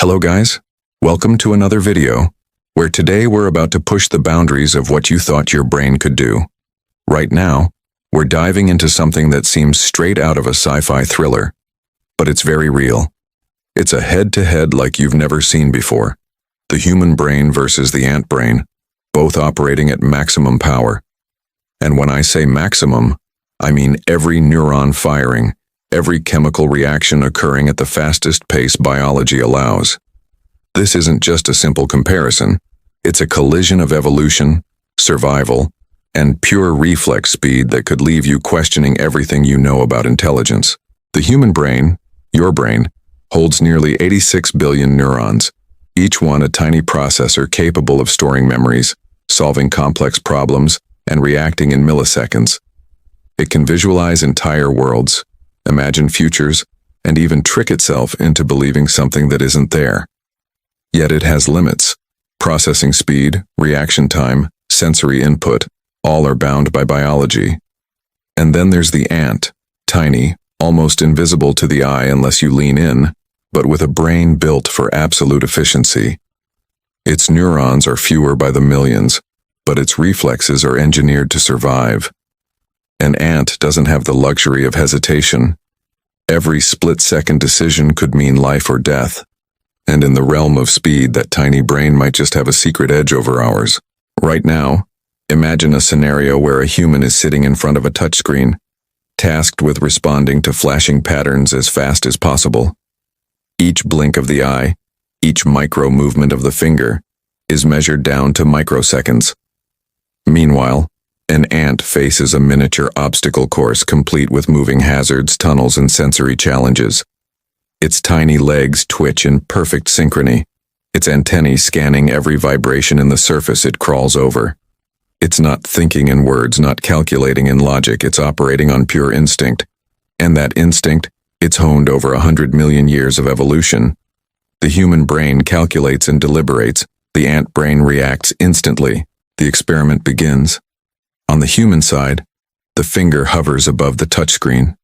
Hello guys, welcome to another video, where today we're about to push the boundaries of what you thought your brain could do. Right now, we're diving into something that seems straight out of a sci-fi thriller, but it's very real. It's a head-to-head like you've never seen before. The human brain versus the ant brain, both operating at maximum power. And when I say maximum, I mean every neuron firing, every chemical reaction occurring at the fastest pace biology allows. This isn't just a simple comparison, it's a collision of evolution, survival, and pure reflex speed that could leave you questioning everything you know about intelligence. The human brain, your brain, holds nearly 86 billion neurons, each one a tiny processor capable of storing memories, solving complex problems, and reacting in milliseconds. It can visualize entire worlds, imagine futures, and even trick itself into believing something that isn't there. Yet it has limits. Processing speed, reaction time, sensory input, all are bound by biology. And then there's the ant, tiny, almost invisible to the eye unless you lean in, but with a brain built for absolute efficiency. Its neurons are fewer by the millions, but its reflexes are engineered to survive. An ant doesn't have the luxury of hesitation. Every split-second decision could mean life or death. And in the realm of speed, that tiny brain might just have a secret edge over ours. Right now, imagine a scenario where a human is sitting in front of a touchscreen, tasked with responding to flashing patterns as fast as possible. Each blink of the eye, each micro-movement of the finger, is measured down to microseconds. Meanwhile, an ant faces a miniature obstacle course complete with moving hazards, tunnels, and sensory challenges. Its tiny legs twitch in perfect synchrony, its antennae scanning every vibration in the surface it crawls over. It's not thinking in words, not calculating in logic, it's operating on pure instinct. And that instinct, it's honed over 100 million years of evolution. The human brain calculates and deliberates, the ant brain reacts instantly. The experiment begins. On the human side, the finger hovers above the touchscreen,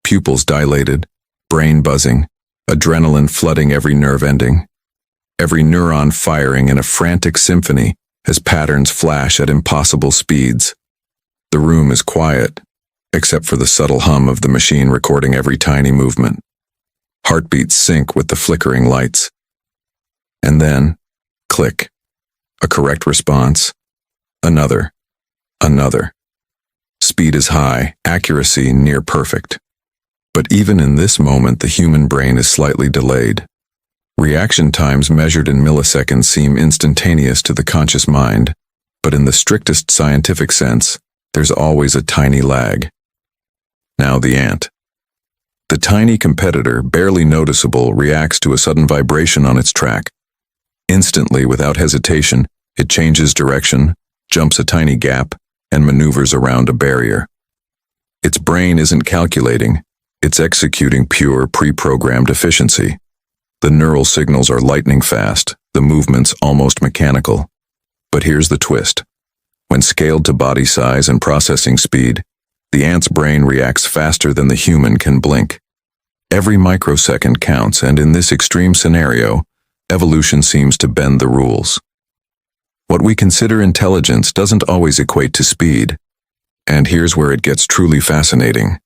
pupils dilated, brain buzzing, adrenaline flooding every nerve ending. Every neuron firing in a frantic symphony as patterns flash at impossible speeds. The room is quiet, except for the subtle hum of the machine recording every tiny movement. Heartbeats sync with the flickering lights. And then, click. A correct response. Another. Speed is high, accuracy near perfect. But even in this moment, the human brain is slightly delayed. Reaction times measured in milliseconds seem instantaneous to the conscious mind, but in the strictest scientific sense, there's always a tiny lag. Now the ant. The tiny competitor, barely noticeable, reacts to a sudden vibration on its track. Instantly, without hesitation, it changes direction, jumps a tiny gap, and maneuvers around a barrier. Its brain isn't calculating, it's executing pure, pre-programmed efficiency. The neural signals are lightning fast, the movements almost mechanical. But here's the twist. When scaled to body size and processing speed, the ant's brain reacts faster than the human can blink. Every microsecond counts, and in this extreme scenario, evolution seems to bend the rules. What we consider intelligence doesn't always equate to speed. And here's where it gets truly fascinating.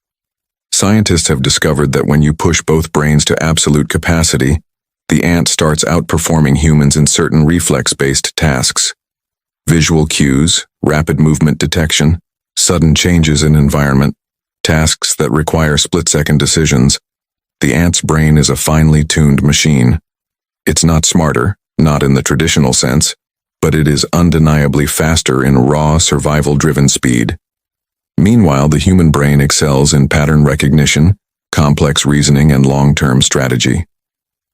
Scientists have discovered that when you push both brains to absolute capacity, the ant starts outperforming humans in certain reflex-based tasks. Visual cues, rapid movement detection, sudden changes in environment, tasks that require split-second decisions. The ant's brain is a finely tuned machine. It's not smarter, not in the traditional sense, but it is undeniably faster in raw, survival-driven speed. Meanwhile, the human brain excels in pattern recognition, complex reasoning, and long-term strategy.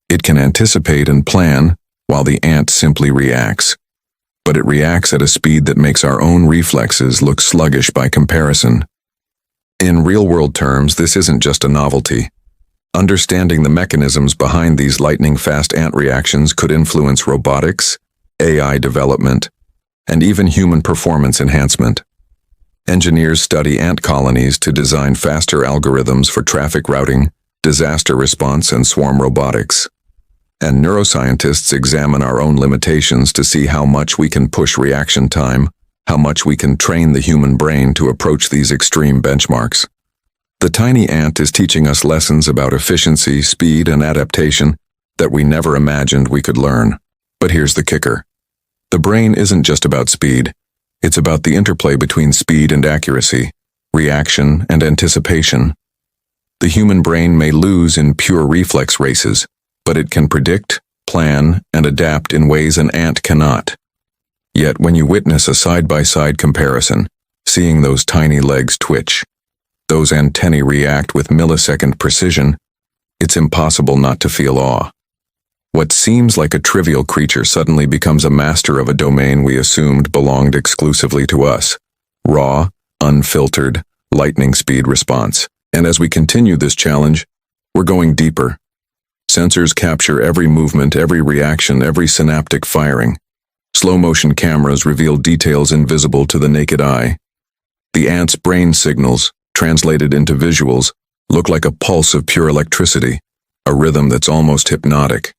It can anticipate and plan, while the ant simply reacts. But it reacts at a speed that makes our own reflexes look sluggish by comparison. In real-world terms, this isn't just a novelty. Understanding the mechanisms behind these lightning-fast ant reactions could influence robotics, AI development, and even human performance enhancement. Engineers study ant colonies to design faster algorithms for traffic routing, disaster response, and swarm robotics. and neuroscientists examine our own limitations to see how much we can push reaction time, how much we can train the human brain to approach these extreme benchmarks. The tiny ant is teaching us lessons about efficiency, speed, and adaptation that we never imagined we could learn. But here's the kicker. The brain isn't just about speed. It's about the interplay between speed and accuracy, reaction and anticipation. The human brain may lose in pure reflex races, but it can predict, plan, and adapt in ways an ant cannot. Yet when you witness a side-by-side comparison, seeing those tiny legs twitch, those antennae react with millisecond precision, it's impossible not to feel awe. What seems like a trivial creature suddenly becomes a master of a domain we assumed belonged exclusively to us. Raw, unfiltered, lightning speed response. And as we continue this challenge, we're going deeper. Sensors capture every movement, every reaction, every synaptic firing. Slow-motion cameras reveal details invisible to the naked eye. The ant's brain signals, translated into visuals, look like a pulse of pure electricity, a rhythm that's almost hypnotic.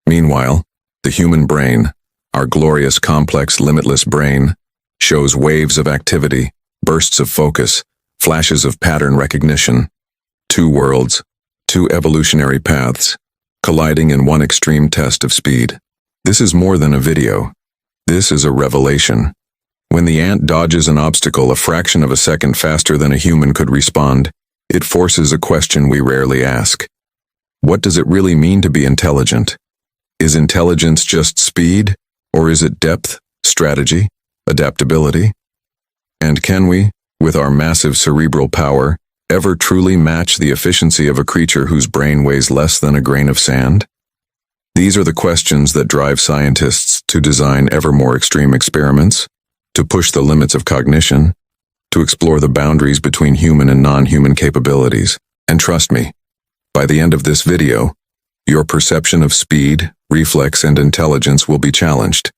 Meanwhile, the human brain, our glorious, complex, limitless brain, shows waves of activity, bursts of focus, flashes of pattern recognition. Two worlds, two evolutionary paths, colliding in one extreme test of speed. This is more than a video. This is a revelation. When the ant dodges an obstacle a fraction of a second faster than a human could respond, it forces a question we rarely ask. What does it really mean to be intelligent? Is intelligence just speed, or is it depth, strategy, adaptability? And can we, with our massive cerebral power, ever truly match the efficiency of a creature whose brain weighs less than a grain of sand? These are the questions that drive scientists to design ever more extreme experiments, to push the limits of cognition, to explore the boundaries between human and non-human capabilities. And trust me, by the end of this video, your perception of speed, reflex, and intelligence will be challenged.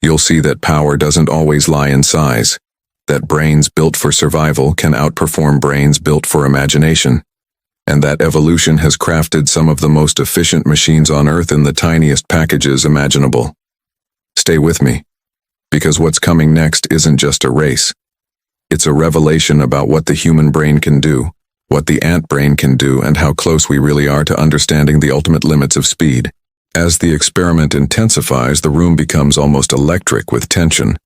You'll see that power doesn't always lie in size, that brains built for survival can outperform brains built for imagination, and that evolution has crafted some of the most efficient machines on Earth in the tiniest packages imaginable. Stay with me, because what's coming next isn't just a race. It's a revelation about what the human brain can do, what the ant brain can do, and how close we really are to understanding the ultimate limits of speed. As the experiment intensifies, the room becomes almost electric with tension.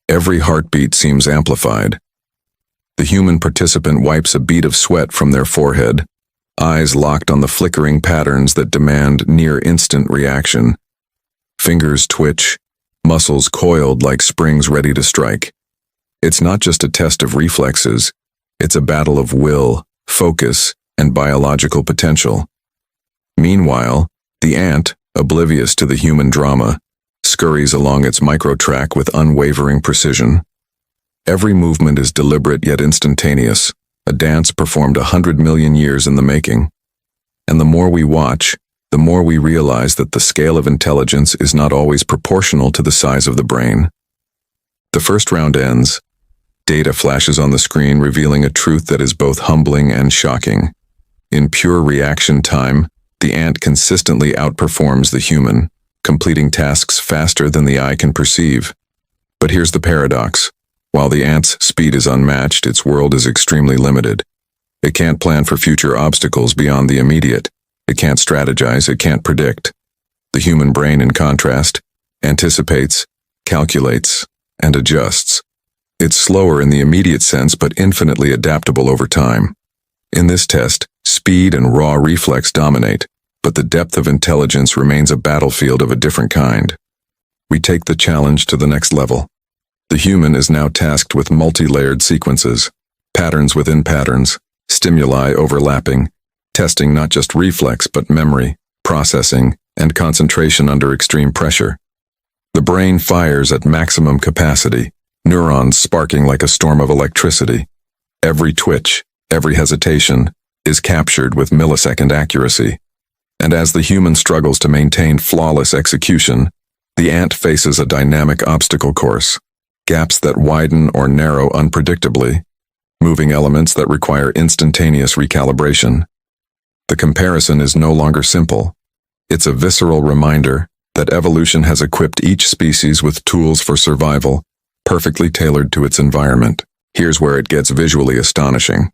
Every heartbeat seems amplified. The human participant wipes a bead of sweat from their forehead, eyes locked on the flickering patterns that demand near-instant reaction. Fingers twitch, muscles coiled like springs ready to strike. It's not just a test of reflexes, it's a battle of will, focus, and biological potential. Meanwhile, the ant, oblivious to the human drama, scurries along its microtrack with unwavering precision. Every movement is deliberate yet instantaneous, a dance performed 100 million years in the making. And the more we watch, the more we realize that the scale of intelligence is not always proportional to the size of the brain. The first round ends. Data flashes on the screen revealing a truth that is both humbling and shocking. In pure reaction time, the ant consistently outperforms the human, completing tasks faster than the eye can perceive. But here's the paradox. While the ant's speed is unmatched, its world is extremely limited. It can't plan for future obstacles beyond the immediate. It can't strategize, it can't predict. The human brain, in contrast, anticipates, calculates, and adjusts. It's slower in the immediate sense, but infinitely adaptable over time. In this test, speed and raw reflex dominate, but the depth of intelligence remains a battlefield of a different kind. We take the challenge to the next level. The human is now tasked with multi-layered sequences, patterns within patterns, stimuli overlapping, testing not just reflex but memory, processing, and concentration under extreme pressure. The brain fires at maximum capacity, neurons sparking like a storm of electricity. Every twitch, every hesitation, is captured with millisecond accuracy. And as the human struggles to maintain flawless execution, the ant faces a dynamic obstacle course. Gaps that widen or narrow unpredictably, moving elements that require instantaneous recalibration. The comparison is no longer simple. It's a visceral reminder that evolution has equipped each species with tools for survival, perfectly tailored to its environment. Here's where it gets visually astonishing.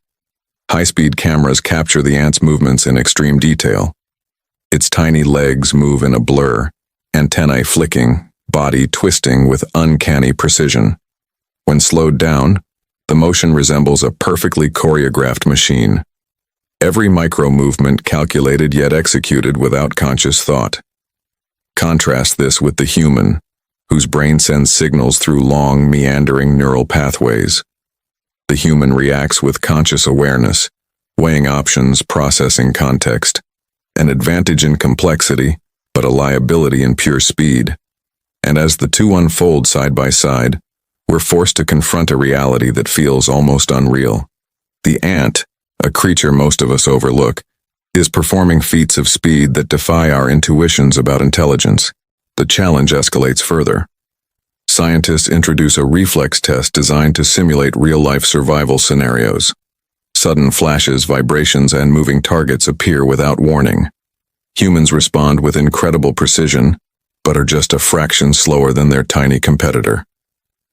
High-speed cameras capture the ant's movements in extreme detail. Its tiny legs move in a blur, antennae flicking, body twisting with uncanny precision. When slowed down, the motion resembles a perfectly choreographed machine. Every micro-movement calculated yet executed without conscious thought. Contrast this with the human, whose brain sends signals through long, meandering neural pathways. The human reacts with conscious awareness, weighing options, processing context. An advantage in complexity, but a liability in pure speed. And as the two unfold side by side, we're forced to confront a reality that feels almost unreal. The ant, a creature most of us overlook, is performing feats of speed that defy our intuitions about intelligence. The challenge escalates further. Scientists introduce a reflex test designed to simulate real-life survival scenarios. Sudden flashes, vibrations, and moving targets appear without warning. Humans respond with incredible precision, but are just a fraction slower than their tiny competitor.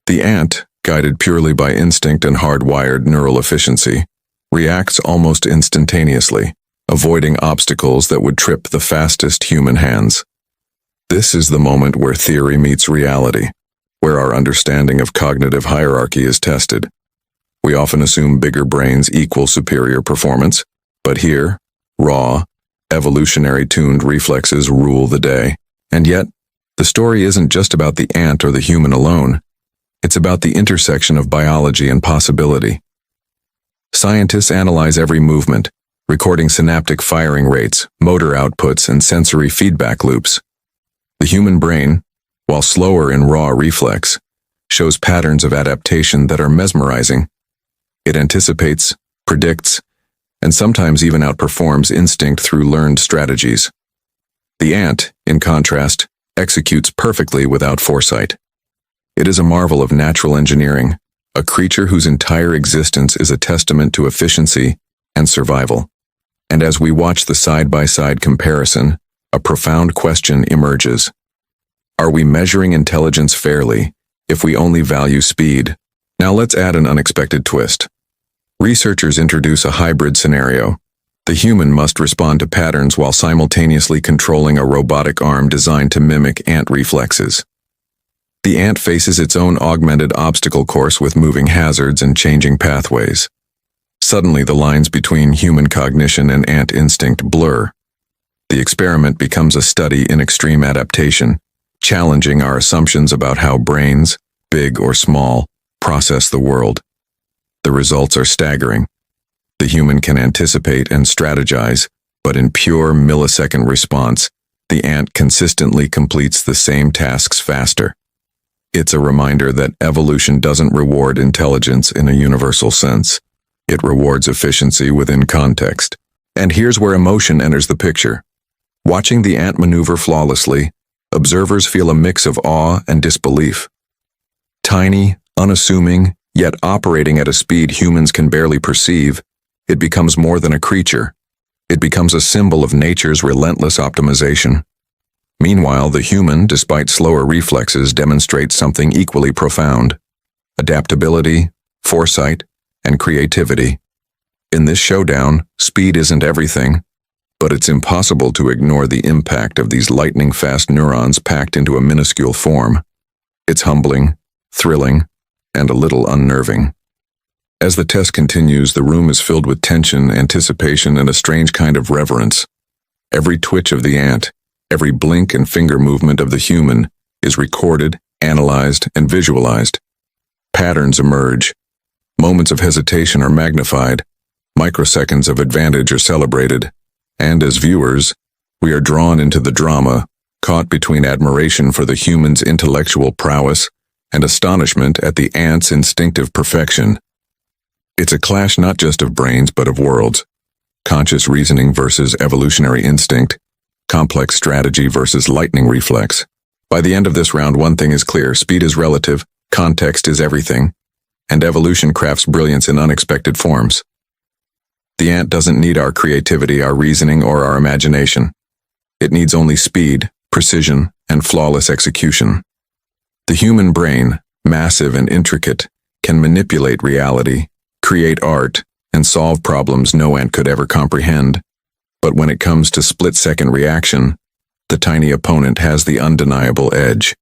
The ant, guided purely by instinct and hardwired neural efficiency, reacts almost instantaneously, avoiding obstacles that would trip the fastest human hands. This is the moment where theory meets reality, where our understanding of cognitive hierarchy is tested. We often assume bigger brains equal superior performance, but here, raw, evolutionary-tuned reflexes rule the day. And yet, the story isn't just about the ant or the human alone. It's about the intersection of biology and possibility. Scientists analyze every movement, recording synaptic firing rates, motor outputs, and sensory feedback loops. The human brain, while slower in raw reflex, shows patterns of adaptation that are mesmerizing. It anticipates, predicts, and sometimes even outperforms instinct through learned strategies. The ant, in contrast, executes perfectly without foresight. It is a marvel of natural engineering, a creature whose entire existence is a testament to efficiency and survival. And as we watch the side-by-side comparison, a profound question emerges. Are we measuring intelligence fairly if we only value speed? Now let's add an unexpected twist. Researchers introduce a hybrid scenario. The human must respond to patterns while simultaneously controlling a robotic arm designed to mimic ant reflexes. The ant faces its own augmented obstacle course with moving hazards and changing pathways. Suddenly, the lines between human cognition and ant instinct blur. The experiment becomes a study in extreme adaptation, challenging our assumptions about how brains, big or small, process the world. The results are staggering. The human can anticipate and strategize, but in pure millisecond response, the ant consistently completes the same tasks faster. It's a reminder that evolution doesn't reward intelligence in a universal sense. It rewards efficiency within context. And here's where emotion enters the picture. Watching the ant maneuver flawlessly, observers feel a mix of awe and disbelief. Tiny, unassuming, yet operating at a speed humans can barely perceive, it becomes more than a creature. It becomes a symbol of nature's relentless optimization. Meanwhile, the human, despite slower reflexes, demonstrates something equally profound: adaptability, foresight, and creativity. In this showdown, speed isn't everything, but it's impossible to ignore the impact of these lightning-fast neurons packed into a minuscule form. It's humbling, thrilling, and a little unnerving. As the test continues, the room is filled with tension, anticipation, and a strange kind of reverence. Every twitch of the ant, every blink and finger movement of the human is recorded, analyzed, and visualized. Patterns emerge. Moments of hesitation are magnified. Microseconds of advantage are celebrated. And as viewers, we are drawn into the drama, caught between admiration for the human's intellectual prowess and astonishment at the ant's instinctive perfection. It's a clash not just of brains but of worlds. Conscious reasoning versus evolutionary instinct. Complex strategy versus lightning reflex. By the end of this round, one thing is clear: speed is relative, context is everything, and evolution crafts brilliance in unexpected forms. The ant doesn't need our creativity, our reasoning, or our imagination. It needs only speed, precision, and flawless execution. The human brain, massive and intricate, can manipulate reality, create art, and solve problems no ant could ever comprehend. But when it comes to split-second reaction, the tiny opponent has the undeniable edge.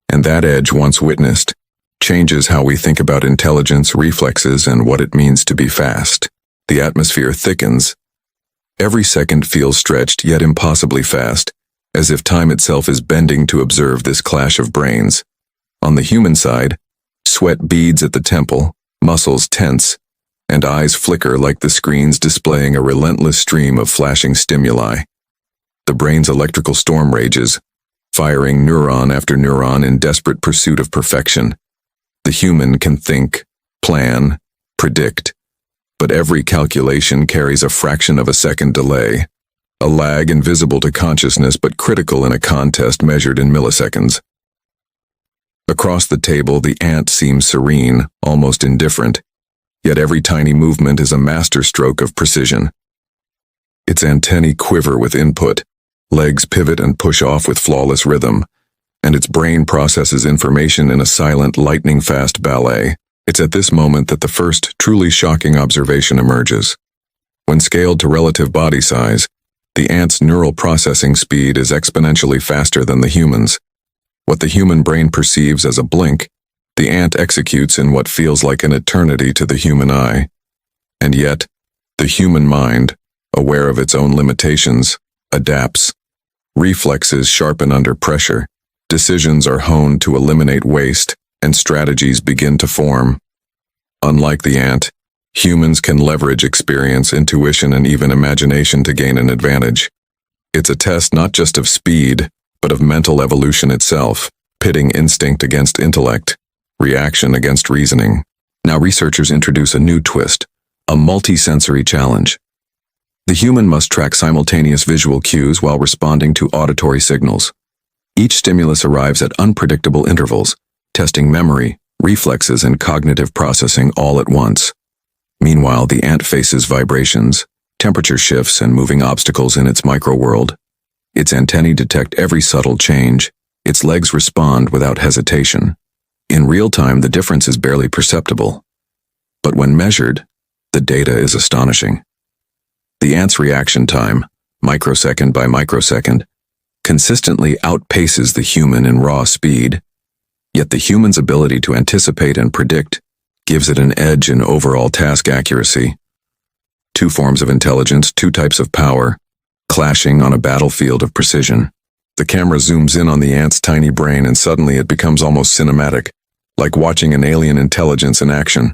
And that edge, once witnessed, changes how we think about intelligence, reflexes, and what it means to be fast. The atmosphere thickens. Every second feels stretched, yet impossibly fast, as if time itself is bending to observe this clash of brains. On the human side, sweat beads at the temple, muscles tense, and eyes flicker like the screens displaying a relentless stream of flashing stimuli. The brain's electrical storm rages, firing neuron after neuron in desperate pursuit of perfection. The human can think, plan, predict, but every calculation carries a fraction of a second delay, a lag invisible to consciousness but critical in a contest measured in milliseconds. Across the table, the ant seems serene, almost indifferent, yet every tiny movement is a masterstroke of precision. Its antennae quiver with input, legs pivot and push off with flawless rhythm, and its brain processes information in a silent, lightning-fast ballet. It's at this moment that the first, truly shocking observation emerges. When scaled to relative body size, the ant's neural processing speed is exponentially faster than the human's. What the human brain perceives as a blink, the ant executes in what feels like an eternity to the human eye. And yet, the human mind, aware of its own limitations, adapts. Reflexes sharpen under pressure, decisions are honed to eliminate waste, and strategies begin to form. Unlike the ant, humans can leverage experience, intuition, and even imagination to gain an advantage. It's a test not just of speed, but of mental evolution itself, pitting instinct against intellect, reaction against reasoning. Now researchers introduce a new twist, a multi-sensory challenge. The human must track simultaneous visual cues while responding to auditory signals. Each stimulus arrives at unpredictable intervals, testing memory, reflexes, and cognitive processing all at once. Meanwhile, the ant faces vibrations, temperature shifts, and moving obstacles in its microworld. Its antennae detect every subtle change. Its legs respond without hesitation. In real time, the difference is barely perceptible. But when measured, the data is astonishing. The ant's reaction time, microsecond by microsecond, consistently outpaces the human in raw speed. Yet the human's ability to anticipate and predict gives it an edge in overall task accuracy. Two forms of intelligence, two types of power, clashing on a battlefield of precision. The camera zooms in on the ant's tiny brain and suddenly it becomes almost cinematic, like watching an alien intelligence in action.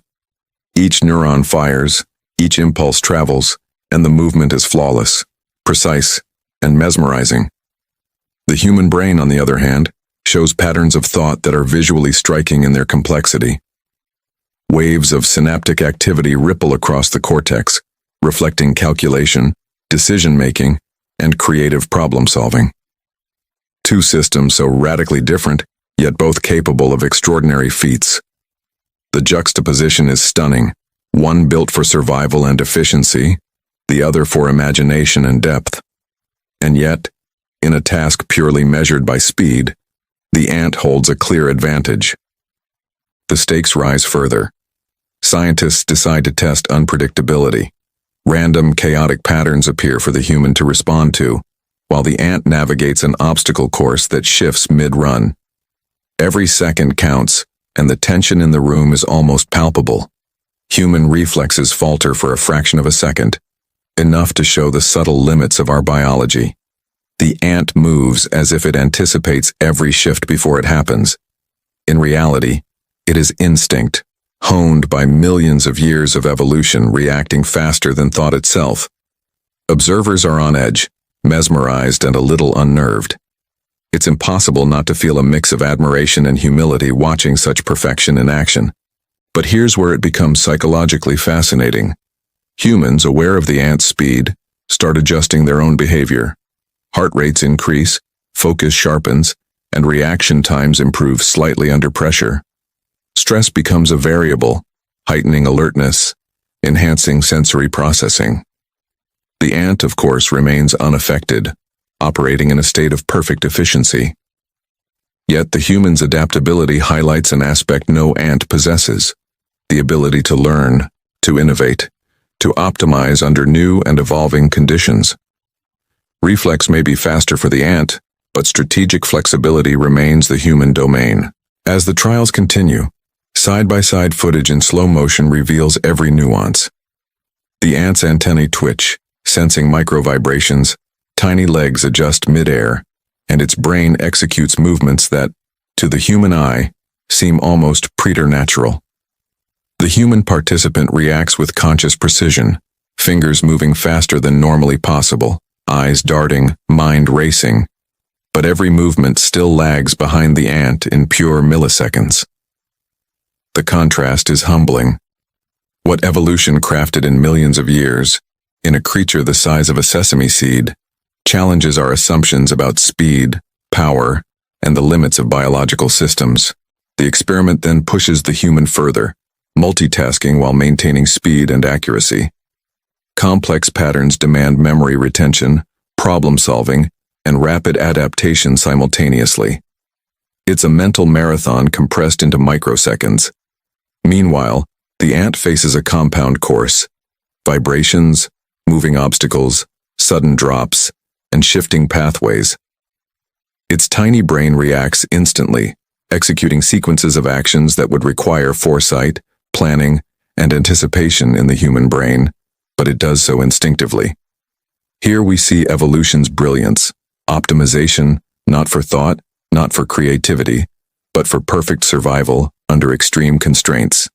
Each neuron fires, each impulse travels, and the movement is flawless, precise, and mesmerizing. The human brain, on the other hand, shows patterns of thought that are visually striking in their complexity. Waves of synaptic activity ripple across the cortex, reflecting calculation, decision-making, and creative problem-solving. Two systems so radically different, yet both capable of extraordinary feats. The juxtaposition is stunning, one built for survival and efficiency, the other for imagination and depth. And yet, in a task purely measured by speed, the ant holds a clear advantage. The stakes rise further. Scientists decide to test unpredictability. Random, chaotic patterns appear for the human to respond to, while the ant navigates an obstacle course that shifts mid-run. Every second counts, and the tension in the room is almost palpable. Human reflexes falter for a fraction of a second, enough to show the subtle limits of our biology. The ant moves as if it anticipates every shift before it happens. In reality, it is instinct, honed by millions of years of evolution, reacting faster than thought itself. Observers are on edge, mesmerized and a little unnerved. It's impossible not to feel a mix of admiration and humility watching such perfection in action. But here's where it becomes psychologically fascinating. Humans, aware of the ant's speed, start adjusting their own behavior. Heart rates increase, focus sharpens, and reaction times improve slightly under pressure. Stress becomes a variable, heightening alertness, enhancing sensory processing. The ant, of course, remains unaffected, operating in a state of perfect efficiency. Yet the human's adaptability highlights an aspect no ant possesses: the ability to learn, to innovate, to optimize under new and evolving conditions. Reflex may be faster for the ant, but strategic flexibility remains the human domain. As the trials continue, side-by-side footage in slow motion reveals every nuance. The ant's antennae twitch, sensing micro-vibrations, tiny legs adjust mid-air, and its brain executes movements that, to the human eye, seem almost preternatural. The human participant reacts with conscious precision, fingers moving faster than normally possible, eyes darting, mind racing, but every movement still lags behind the ant in pure milliseconds. The contrast is humbling. What evolution crafted in millions of years, in a creature the size of a sesame seed, challenges our assumptions about speed, power, and the limits of biological systems. The experiment then pushes the human further, multitasking while maintaining speed and accuracy. Complex patterns demand memory retention, problem-solving, and rapid adaptation simultaneously. It's a mental marathon compressed into microseconds. Meanwhile, the ant faces a compound course: vibrations, moving obstacles, sudden drops, and shifting pathways. Its tiny brain reacts instantly, executing sequences of actions that would require foresight, planning, and anticipation in the human brain, but it does so instinctively. Here we see evolution's brilliance: optimization, not for thought, not for creativity, but for perfect survival under extreme constraints.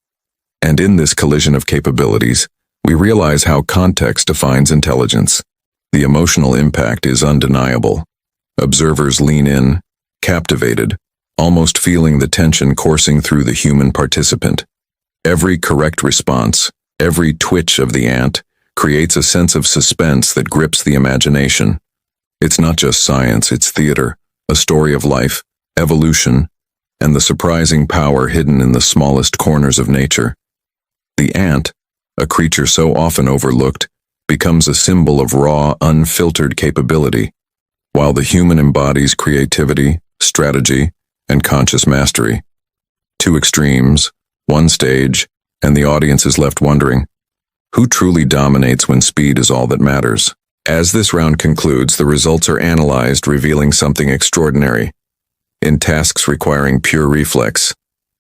And in this collision of capabilities, we realize how context defines intelligence. The emotional impact is undeniable. Observers lean in, captivated, almost feeling the tension coursing through the human participant. Every correct response, every twitch of the ant, creates a sense of suspense that grips the imagination. It's not just science, it's theater, a story of life, evolution, and the surprising power hidden in the smallest corners of nature. The ant, a creature so often overlooked, becomes a symbol of raw, unfiltered capability, while the human embodies creativity, strategy, and conscious mastery. Two extremes, one stage, and the audience is left wondering, who truly dominates when speed is all that matters? As this round concludes, the results are analyzed, revealing something extraordinary. In tasks requiring pure reflex,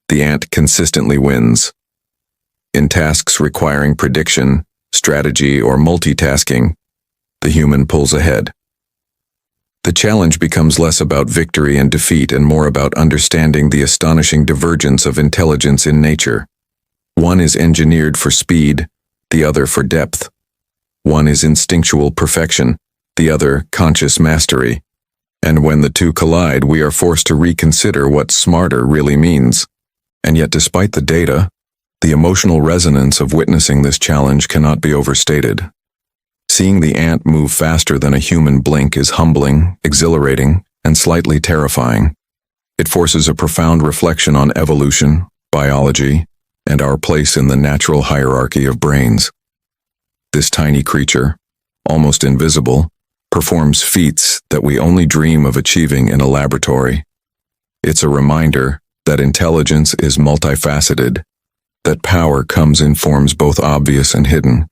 the ant consistently wins. In tasks requiring prediction, strategy, or multitasking, the human pulls ahead. The challenge becomes less about victory and defeat and more about understanding the astonishing divergence of intelligence in nature. One is engineered for speed, the other for depth. One is instinctual perfection, the other conscious mastery. And when the two collide, we are forced to reconsider what smarter really means. And yet, despite the data, the emotional resonance of witnessing this challenge cannot be overstated. Seeing the ant move faster than a human blink is humbling, exhilarating, and slightly terrifying. It forces a profound reflection on evolution, biology, and our place in the natural hierarchy of brains. This tiny creature, almost invisible, performs feats that we only dream of achieving in a laboratory. It's a reminder that intelligence is multifaceted, that power comes in forms both obvious and hidden,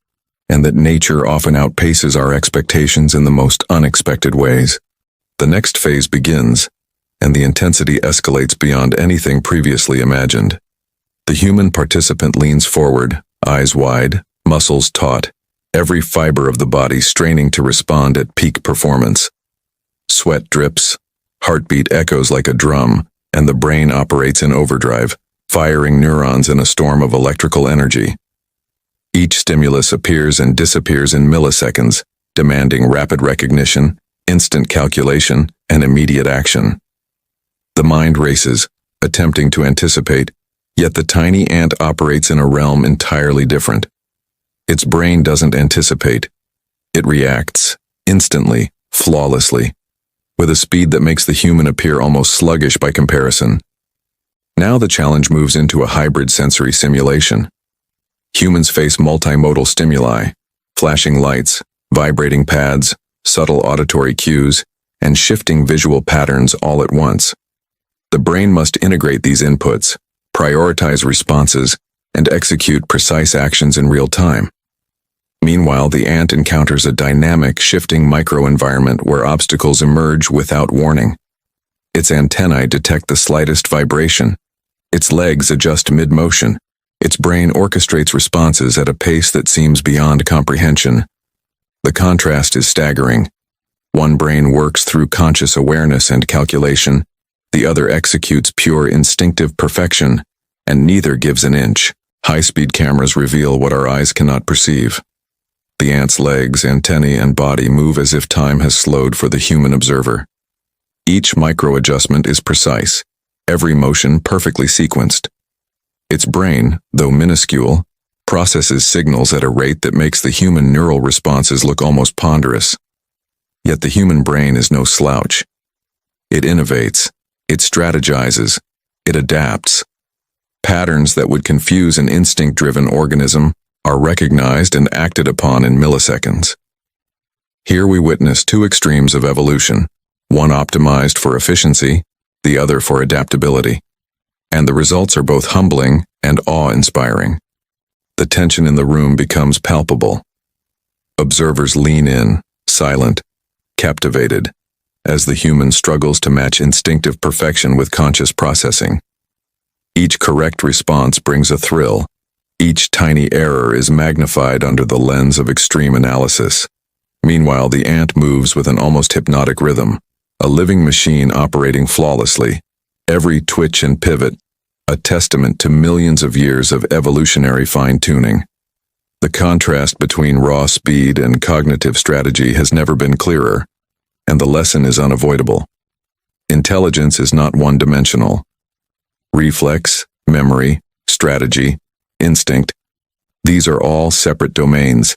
and that nature often outpaces our expectations in the most unexpected ways. The next phase begins, and the intensity escalates beyond anything previously imagined. The human participant leans forward, eyes wide, muscles taut, every fiber of the body straining to respond at peak performance. Sweat drips, heartbeat echoes like a drum, and the brain operates in overdrive, firing neurons in a storm of electrical energy. Each stimulus appears and disappears in milliseconds, demanding rapid recognition, instant calculation, and immediate action. The mind races, attempting to anticipate, yet the tiny ant operates in a realm entirely different. Its brain doesn't anticipate. It reacts, instantly, flawlessly, with a speed that makes the human appear almost sluggish by comparison. Now the challenge moves into a hybrid sensory simulation. Humans face multimodal stimuli, flashing lights, vibrating pads, subtle auditory cues, and shifting visual patterns all at once. The brain must integrate these inputs, prioritize responses, and execute precise actions in real time. Meanwhile, the ant encounters a dynamic, shifting microenvironment where obstacles emerge without warning. Its antennae detect the slightest vibration. Its legs adjust mid-motion. Its brain orchestrates responses at a pace that seems beyond comprehension. The contrast is staggering. One brain works through conscious awareness and calculation, the other executes pure instinctive perfection, and neither gives an inch. High-speed cameras reveal what our eyes cannot perceive. The ant's legs, antennae, and body move as if time has slowed for the human observer. Each micro-adjustment is precise, every motion perfectly sequenced. Its brain, though minuscule, processes signals at a rate that makes the human neural responses look almost ponderous. Yet the human brain is no slouch. It innovates, it strategizes, it adapts. Patterns that would confuse an instinct-driven organism are recognized and acted upon in milliseconds. Here we witness two extremes of evolution, one optimized for efficiency, the other for adaptability. And the results are both humbling and awe-inspiring. The tension in the room becomes palpable. Observers lean in, silent, captivated, as the human struggles to match instinctive perfection with conscious processing. Each correct response brings a thrill. Each tiny error is magnified under the lens of extreme analysis. Meanwhile, the ant moves with an almost hypnotic rhythm, a living machine operating flawlessly, every twitch and pivot, a testament to millions of years of evolutionary fine-tuning. The contrast between raw speed and cognitive strategy has never been clearer, and the lesson is unavoidable. Intelligence is not one-dimensional. Reflex, memory, strategy, instinct, these are all separate domains,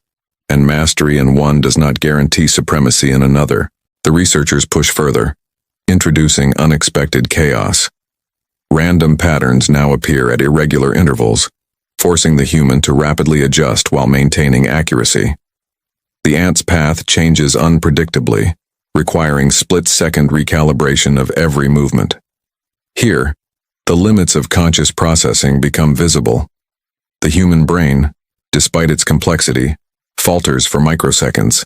and mastery in one does not guarantee supremacy in another. The researchers push further, introducing unexpected chaos. Random patterns now appear at irregular intervals, forcing the human to rapidly adjust while maintaining accuracy. The ant's path changes unpredictably, requiring split-second recalibration of every movement. Here, the limits of conscious processing become visible. The human brain, despite its complexity, falters for microseconds,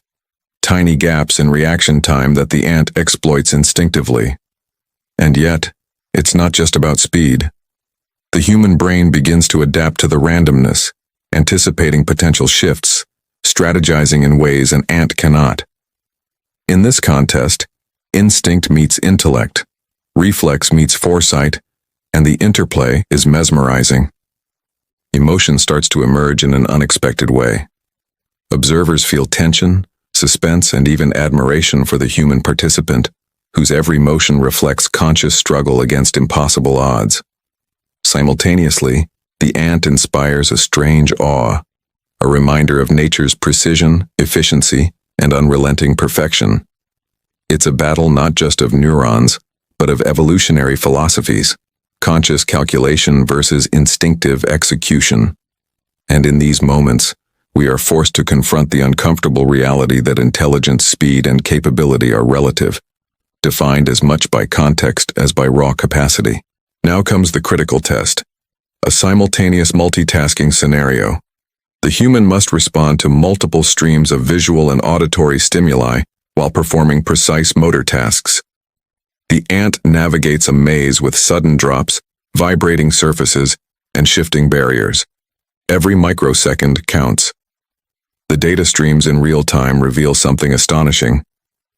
tiny gaps in reaction time that the ant exploits instinctively. And yet, it's not just about speed. The human brain begins to adapt to the randomness, anticipating potential shifts, strategizing in ways an ant cannot. In this contest, instinct meets intellect, reflex meets foresight, and the interplay is mesmerizing. Emotion starts to emerge in an unexpected way. Observers feel tension, suspense, and even admiration for the human participant, whose every motion reflects conscious struggle against impossible odds. Simultaneously, the ant inspires a strange awe, a reminder of nature's precision, efficiency, and unrelenting perfection. It's a battle not just of neurons, but of evolutionary philosophies, conscious calculation versus instinctive execution. And in these moments, we are forced to confront the uncomfortable reality that intelligence, speed, and capability are relative, defined as much by context as by raw capacity. Now comes the critical test, a simultaneous multitasking scenario. The human must respond to multiple streams of visual and auditory stimuli while performing precise motor tasks. The ant navigates a maze with sudden drops, vibrating surfaces, and shifting barriers. Every microsecond counts. The data streams in real time reveal something astonishing.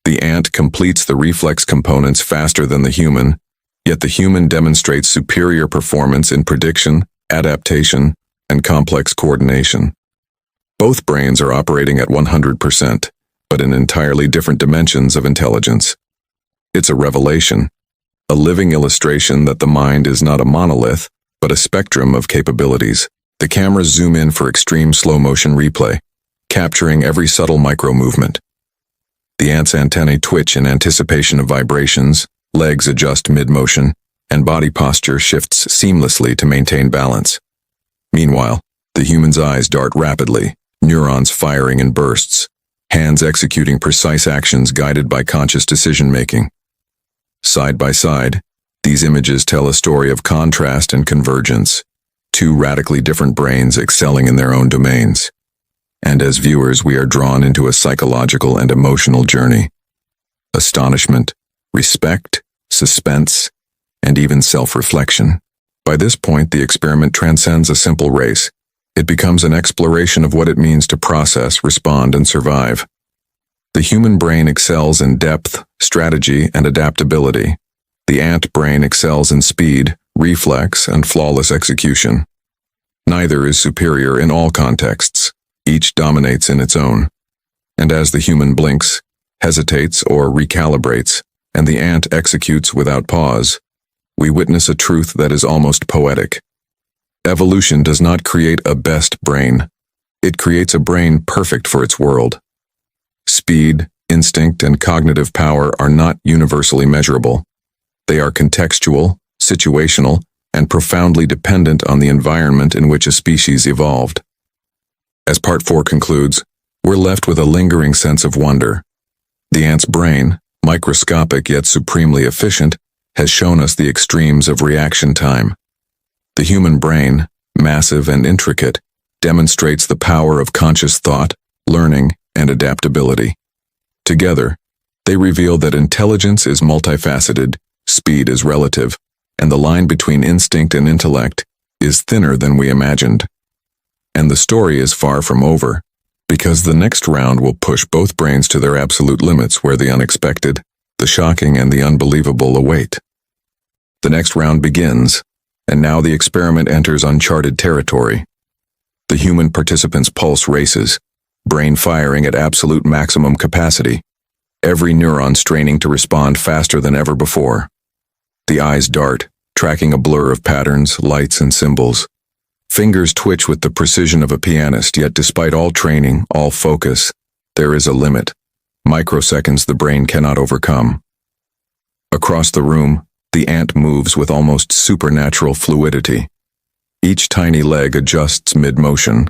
The ant completes the reflex components faster than the human, yet the human demonstrates superior performance in prediction, adaptation, and complex coordination. Both brains are operating at 100%, but in entirely different dimensions of intelligence. It's a revelation, a living illustration that the mind is not a monolith, but a spectrum of capabilities. The cameras zoom in for extreme slow-motion replay, capturing every subtle micro-movement. The ant's antennae twitch in anticipation of vibrations, legs adjust mid-motion, and body posture shifts seamlessly to maintain balance. Meanwhile, the human's eyes dart rapidly, neurons firing in bursts. hands executing precise actions guided by conscious decision-making. Side by side, these images tell a story of contrast and convergence, two radically different brains excelling in their own domains. And as viewers, we are drawn into a psychological and emotional journey. Astonishment, respect, suspense, and even self-reflection. By this point, the experiment transcends a simple race. It becomes an exploration of what it means to process, respond, and survive. The human brain excels in depth, strategy, and adaptability. The ant brain excels in speed, reflex, and flawless execution. Neither is superior in all contexts. Each dominates in its own. And as the human blinks, hesitates, or recalibrates, and the ant executes without pause, we witness a truth that is almost poetic. Evolution does not create a best brain. It creates a brain perfect for its world. Speed, instinct, and cognitive power are not universally measurable. They are contextual, situational, and profoundly dependent on the environment in which a species evolved. As Part 4 concludes, we're left with a lingering sense of wonder. The ant's brain, microscopic yet supremely efficient, has shown us the extremes of reaction time. The human brain, massive and intricate, demonstrates the power of conscious thought, learning, and adaptability. Together, they reveal that intelligence is multifaceted, speed is relative, and the line between instinct and intellect is thinner than we imagined. And the story is far from over, because the next round will push both brains to their absolute limits where the unexpected, the shocking, and the unbelievable await. The next round begins, and now the experiment enters uncharted territory. The human participants' pulse races, brain firing at absolute maximum capacity, every neuron straining to respond faster than ever before. The eyes dart, tracking a blur of patterns, lights, and symbols. Fingers twitch with the precision of a pianist, yet despite all training, all focus, there is a limit. Microseconds the brain cannot overcome. Across the room, the ant moves with almost supernatural fluidity. Each tiny leg adjusts mid-motion,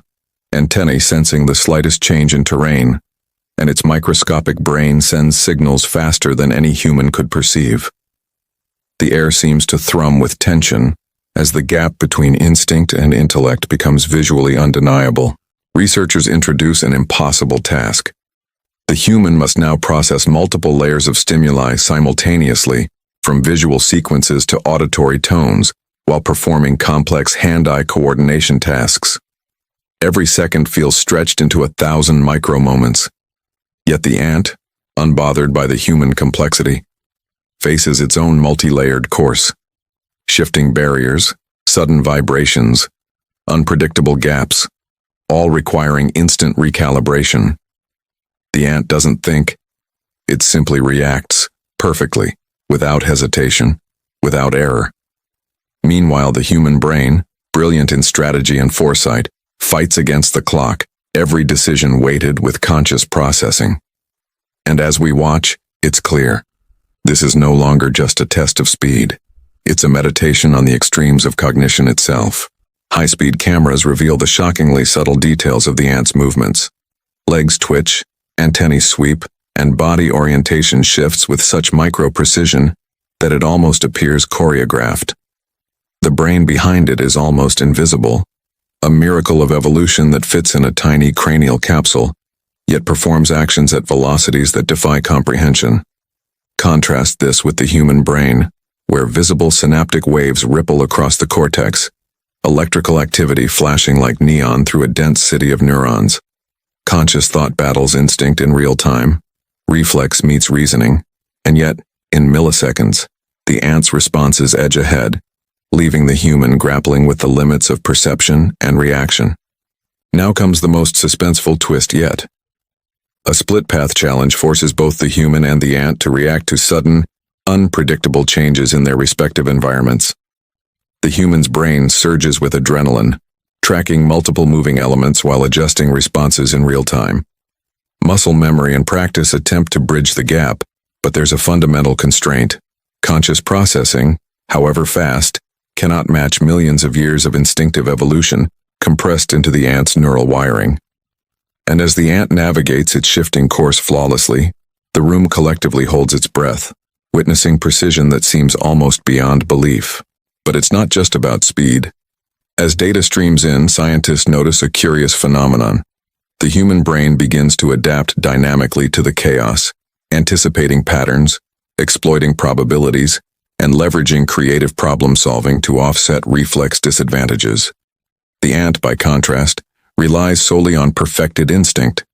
antennae sensing the slightest change in terrain, and its microscopic brain sends signals faster than any human could perceive. The air seems to thrum with tension as the gap between instinct and intellect becomes visually undeniable. Researchers introduce an impossible task. The human must now process multiple layers of stimuli simultaneously, from visual sequences to auditory tones, while performing complex hand-eye coordination tasks. Every second feels stretched into 1,000 micro-moments. Yet the ant, unbothered by the human complexity, faces its own multi-layered course. Shifting barriers, sudden vibrations, unpredictable gaps, all requiring instant recalibration. The ant doesn't think, it simply reacts, perfectly, without hesitation, without error. Meanwhile, the human brain, brilliant in strategy and foresight, fights against the clock, every decision weighted with conscious processing. And as we watch, it's clear. This is no longer just a test of speed. It's a meditation on the extremes of cognition itself. High-speed cameras reveal the shockingly subtle details of the ant's movements. Legs twitch, antennae sweep, and body orientation shifts with such micro-precision that it almost appears choreographed. The brain behind it is almost invisible, a miracle of evolution that fits in a tiny cranial capsule, yet performs actions at velocities that defy comprehension. Contrast this with the human brain, where visible synaptic waves ripple across the cortex, electrical activity flashing like neon through a dense city of neurons. Conscious thought battles instinct in real time, reflex meets reasoning, and yet, in milliseconds, the ant's responses edge ahead, leaving the human grappling with the limits of perception and reaction. Now comes the most suspenseful twist yet. A split-path challenge forces both the human and the ant to react to sudden, unpredictable changes in their respective environments. The human's brain surges with adrenaline, tracking multiple moving elements while adjusting responses in real time. Muscle memory and practice attempt to bridge the gap, but there's a fundamental constraint. Conscious processing, however fast, cannot match millions of years of instinctive evolution compressed into the ant's neural wiring. And as the ant navigates its shifting course flawlessly, the room collectively holds its breath, witnessing precision that seems almost beyond belief. But it's not just about speed. As data streams in, scientists notice a curious phenomenon. The human brain begins to adapt dynamically to the chaos, anticipating patterns, exploiting probabilities, and leveraging creative problem-solving to offset reflex disadvantages. The ant, by contrast, relies solely on perfected instinct.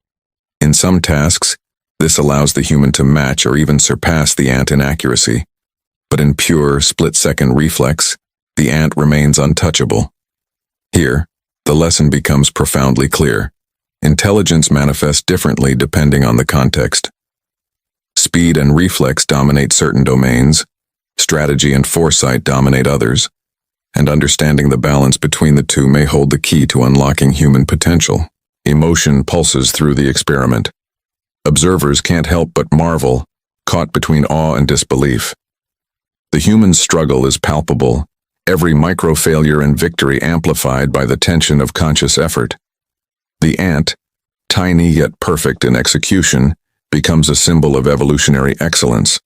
In some tasks, this allows the human to match or even surpass the ant in accuracy. But in pure, split-second reflex, the ant remains untouchable. Here, the lesson becomes profoundly clear. Intelligence manifests differently depending on the context. Speed and reflex dominate certain domains, strategy and foresight dominate others, and understanding the balance between the two may hold the key to unlocking human potential. Emotion pulses through the experiment. Observers can't help but marvel, caught between awe and disbelief. The human struggle is palpable, every micro-failure and victory amplified by the tension of conscious effort. The ant, tiny yet perfect in execution, becomes a symbol of evolutionary excellence,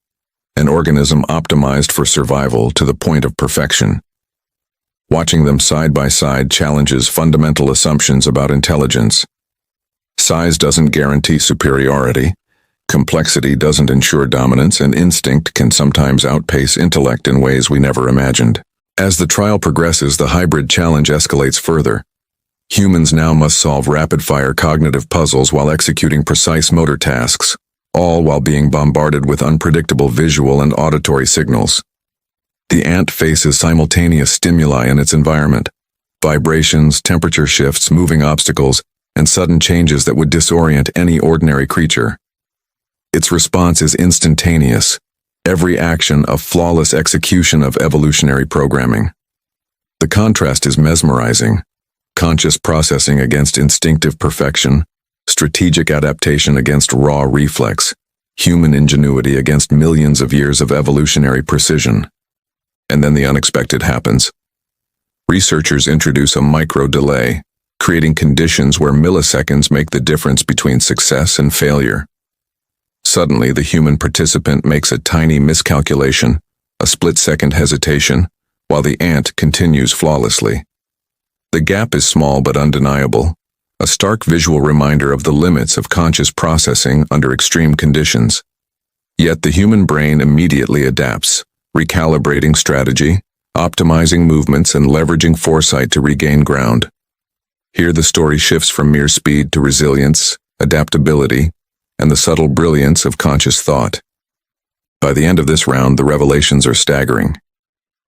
an organism optimized for survival to the point of perfection. Watching them side by side challenges fundamental assumptions about intelligence. Size doesn't guarantee superiority, complexity doesn't ensure dominance, and instinct can sometimes outpace intellect in ways we never imagined. As the trial progresses, the hybrid challenge escalates further. Humans now must solve rapid-fire cognitive puzzles while executing precise motor tasks, all while being bombarded with unpredictable visual and auditory signals. The ant faces simultaneous stimuli in its environment: vibrations, temperature shifts, moving obstacles, and sudden changes that would disorient any ordinary creature. Its response is instantaneous, every action a flawless execution of evolutionary programming. The contrast is mesmerizing: conscious processing against instinctive perfection, strategic adaptation against raw reflex, human ingenuity against millions of years of evolutionary precision. And then the unexpected happens. Researchers introduce a micro-delay, creating conditions where milliseconds make the difference between success and failure. Suddenly, the human participant makes a tiny miscalculation, a split-second hesitation, while the ant continues flawlessly. The gap is small but undeniable, a stark visual reminder of the limits of conscious processing under extreme conditions. Yet the human brain immediately adapts, recalibrating strategy, optimizing movements, and leveraging foresight to regain ground. Here the story shifts from mere speed to resilience, adaptability, and the subtle brilliance of conscious thought. By the end of this round, the revelations are staggering.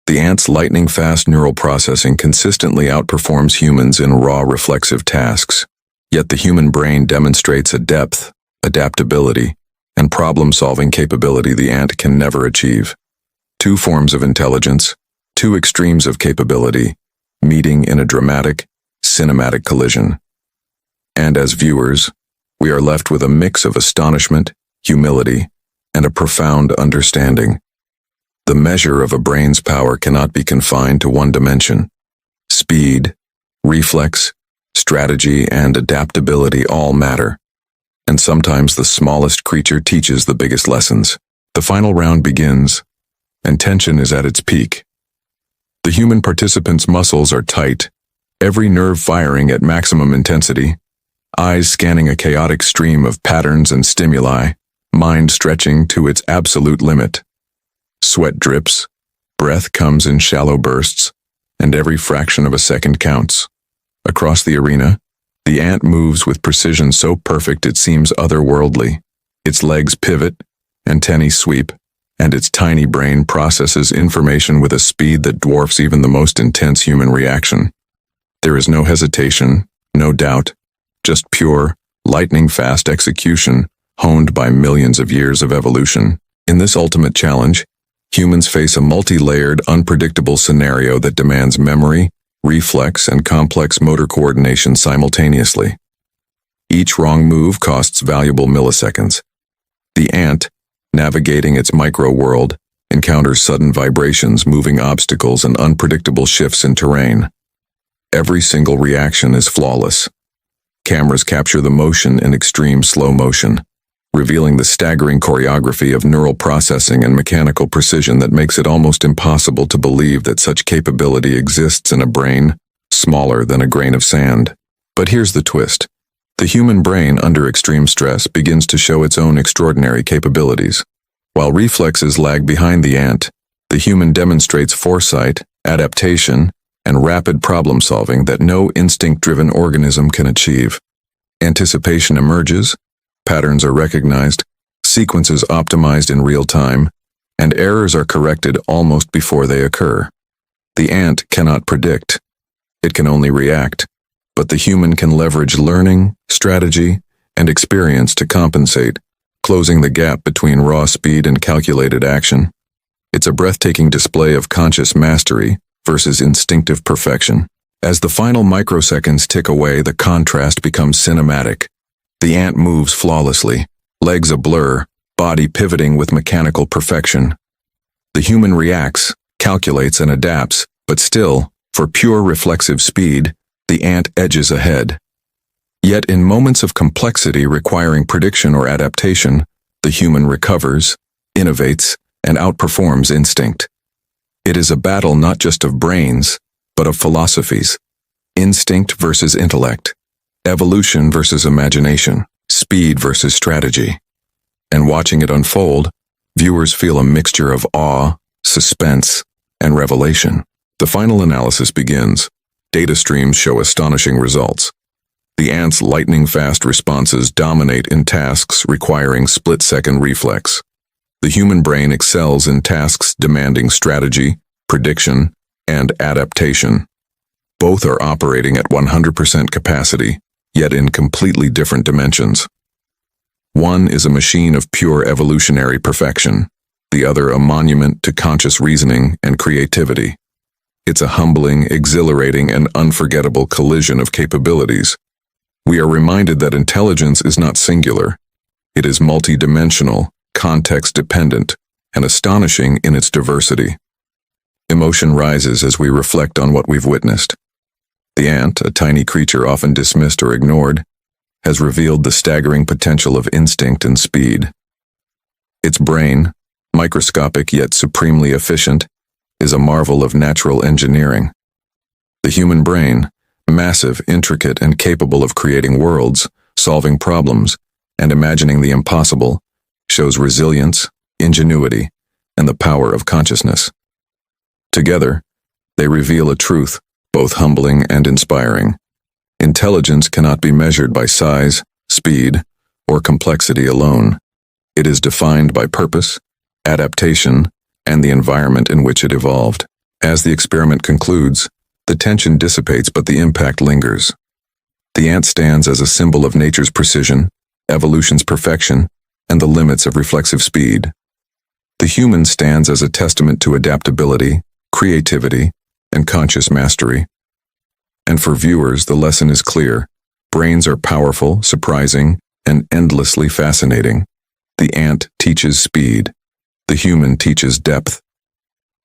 The ant's lightning-fast neural processing consistently outperforms humans in raw reflexive tasks, yet the human brain demonstrates a depth, adaptability, and problem-solving capability the ant can never achieve. Two forms of intelligence, two extremes of capability, meeting in a dramatic, cinematic collision. And as viewers, we are left with a mix of astonishment, humility, and a profound understanding. The measure of a brain's power cannot be confined to one dimension. Speed, reflex, strategy, and adaptability all matter. And sometimes the smallest creature teaches the biggest lessons. The final round begins, and tension is at its peak. The human participant's muscles are tight, every nerve firing at maximum intensity, eyes scanning a chaotic stream of patterns and stimuli, mind stretching to its absolute limit. Sweat drips, breath comes in shallow bursts, and every fraction of a second counts. Across the arena, the ant moves with precision so perfect it seems otherworldly. Its legs pivot, antennae sweep, and its tiny brain processes information with a speed that dwarfs even the most intense human reaction. There is no hesitation, no doubt, just pure, lightning-fast execution honed by millions of years of evolution. In this ultimate challenge, humans face a multi-layered, unpredictable scenario that demands memory, reflex, and complex motor coordination simultaneously. Each wrong move costs valuable milliseconds. The ant, navigating its micro-world, encounters sudden vibrations, moving obstacles, and unpredictable shifts in terrain. Every single reaction is flawless. Cameras capture the motion in extreme slow motion, revealing the staggering choreography of neural processing and mechanical precision that makes it almost impossible to believe that such capability exists in a brain smaller than a grain of sand. But here's the twist. The human brain under extreme stress begins to show its own extraordinary capabilities. While reflexes lag behind the ant, the human demonstrates foresight, adaptation, and rapid problem-solving that no instinct-driven organism can achieve. Anticipation emerges, patterns are recognized, sequences optimized in real time, and errors are corrected almost before they occur. The ant cannot predict. It can only react, but the human can leverage learning, strategy, and experience to compensate, closing the gap between raw speed and calculated action. It's a breathtaking display of conscious mastery versus instinctive perfection. As the final microseconds tick away, the contrast becomes cinematic. The ant moves flawlessly, legs a blur, body pivoting with mechanical perfection. The human reacts, calculates, and adapts, but still, for pure reflexive speed, the ant edges ahead. Yet in moments of complexity requiring prediction or adaptation, the human recovers, innovates, and outperforms instinct. It is a battle not just of brains, but of philosophies. Instinct versus intellect. Evolution versus imagination. Speed versus strategy. And watching it unfold, viewers feel a mixture of awe, suspense, and revelation. The final analysis begins. Data streams show astonishing results. The ant's lightning-fast responses dominate in tasks requiring split-second reflex. The human brain excels in tasks demanding strategy, prediction, and adaptation. Both are operating at 100% capacity, yet in completely different dimensions. One is a machine of pure evolutionary perfection, the other a monument to conscious reasoning and creativity. It's a humbling, exhilarating, and unforgettable collision of capabilities. We are reminded that intelligence is not singular. It is multidimensional, context-dependent, and astonishing in its diversity. Emotion rises as we reflect on what we've witnessed. The ant, a tiny creature often dismissed or ignored, has revealed the staggering potential of instinct and speed. Its brain, microscopic yet supremely efficient, is a marvel of natural engineering. The human brain, massive, intricate, and capable of creating worlds, solving problems, and imagining the impossible, shows resilience, ingenuity, and the power of consciousness. Together, they reveal a truth, both humbling and inspiring. Intelligence cannot be measured by size, speed, or complexity alone. It is defined by purpose, adaptation, and the environment in which it evolved. As the experiment concludes, the tension dissipates but the impact lingers. The ant stands as a symbol of nature's precision, evolution's perfection, and the limits of reflexive speed. The human stands as a testament to adaptability, creativity, and conscious mastery. And for viewers, the lesson is clear. Brains are powerful, surprising, and endlessly fascinating. The ant teaches speed. The human teaches depth.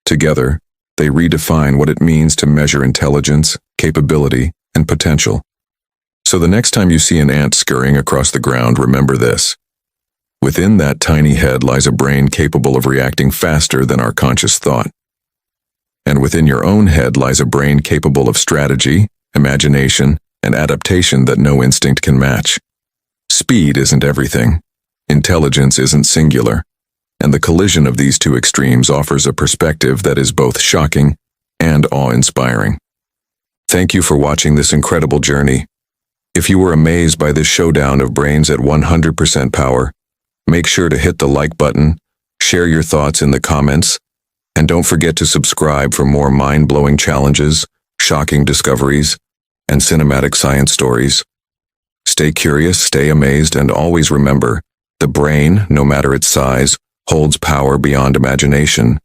Together, they redefine what it means to measure intelligence, capability, and potential. So the next time you see an ant scurrying across the ground, remember this. Within that tiny head lies a brain capable of reacting faster than our conscious thought. And within your own head lies a brain capable of strategy, imagination, and adaptation that no instinct can match. Speed isn't everything. Intelligence isn't singular. And the collision of these two extremes offers a perspective that is both shocking and awe-inspiring. Thank you for watching this incredible journey. If you were amazed by this showdown of brains at 100% power, make sure to hit the like button, share your thoughts in the comments, and don't forget to subscribe for more mind-blowing challenges, shocking discoveries, and cinematic science stories. Stay curious, stay amazed, and always remember, the brain, no matter its size, holds power beyond imagination.